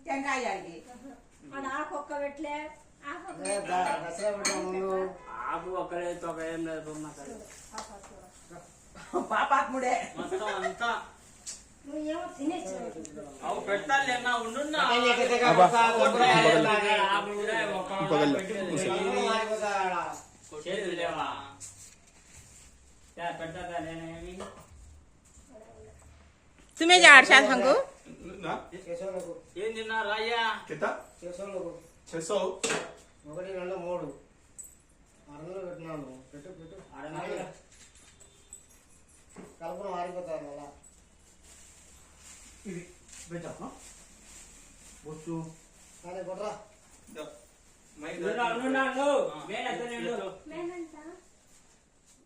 టెంకాయ అడిగి ఆకు ఒక్క పెట్టలే ఆకు ఒక్కలే తొక్క ఏం లేదు పాపాత్ముడే మొత్తం అంతా నువ్వేమో తినేచ్చు అవు పెట్టాలి అన్నా ఉండున్నా లేవా పెడతా నేనేమి तुम्हें जार शायद हमको ఏం తిన్నారు అయ్యా कितना 600 ఒకటి రెండు మూడు 600 పెట్టినాను పెట్టు పెట్టు కలుపును మారిపోతాను మళ్ళా ఇది పెట్టా బొచ్చు కానీ కొట్రా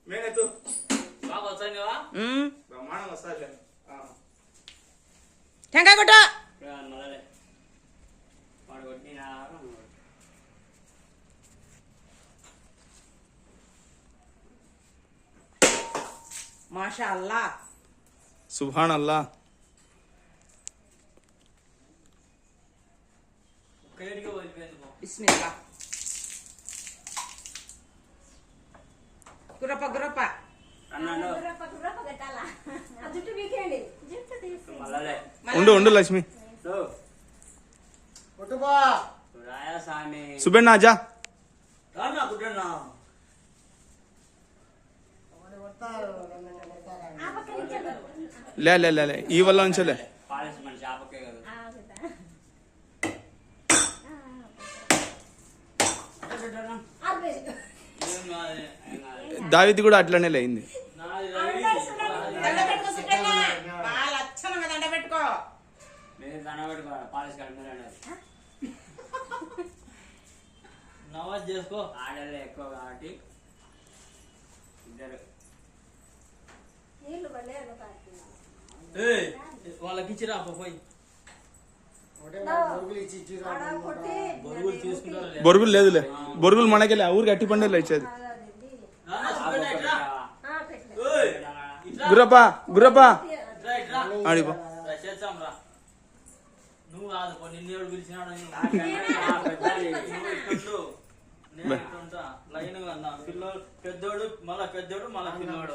మేనెత్తు బాగా వచ్చాను కదా బ్రహ్మాండం వస్తాయి టెంకాయ కొట్టు మళ్ళీ వాడు కొట్టినా माशा अल्लाह सुभान अल्लाह बिस्मिल्लाह गुरप्पा गुरप्पा అన్నాను గుర్రప పెట్టాలా ఆ జుట్టు వీకేయండి జుట్టు తీసి మళ్ళీ ఉండు ఉండు లక్ష్మి కొట్టుబా రాయా స్వామి సుబెన్ ఆజా రానా కుట్టన్నా ఆ పక్క నుంచి లే లే లే లే ఈ వల్ల ఉంచలే పాలిస్ మనిషి ఆపకే కదా దావిది కూడా అట్లనే లేయింది దండ పెట్టుకో సుబ్బన్న బాగా లక్షణంగా దండ పెట్టుకో మీరు దండ పెట్టుకో పాలిస్ కడుతున్నాడు నవాజ్ చేసుకో ఆడలే ఎక్కువ కాబట్టి ఇద్దరు నీళ్ళు పడలే వాళ్ళకి ఇచ్చిరా పోయి ఆడ కొట్టి బొరుగులు తీసుకుంటారు బొరుగులు లేదులే బొరుగులు మనకెళ్ళి ఊరికి అట్టి పండుగలు ఇచ్చేది గురప్ప గురప్ప ఆడిపో నువ్వు కాదు నిన్నేడు పిలిచినాడు లైన్ పిల్లోడు పెద్దోడు మళ్ళా పిల్లోడు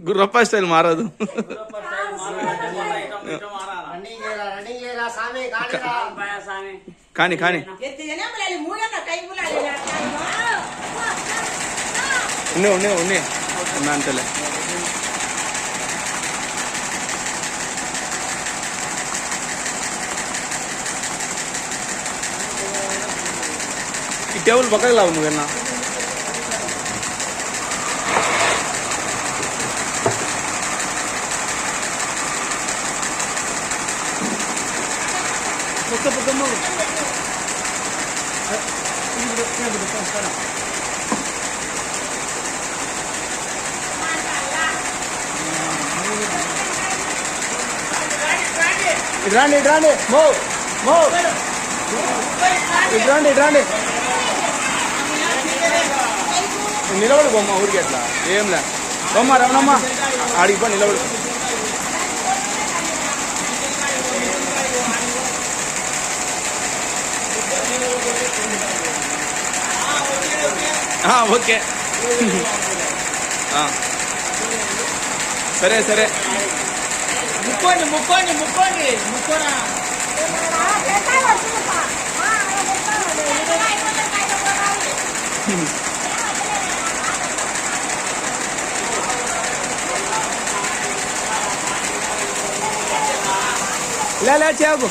గురప్ప స్టైల్ మారదు కానీ కానీ ఎత్తినే మళ్ళీ మూడన్న కై ములాలి ఉన్నాయి ఉన్నా అంతలే ఈ టేబుల్ పక్కకి లావు నువ్వేనా ఇట్రాండి మో ఇట్రాండి నిలబడు బొమ్మ ఊరికి అట్లా ఏంలే బొమ్మ రమణమ్మ ఆడిపో నిలబడు ఓకే సరే ముక్కోనా లే చేయకు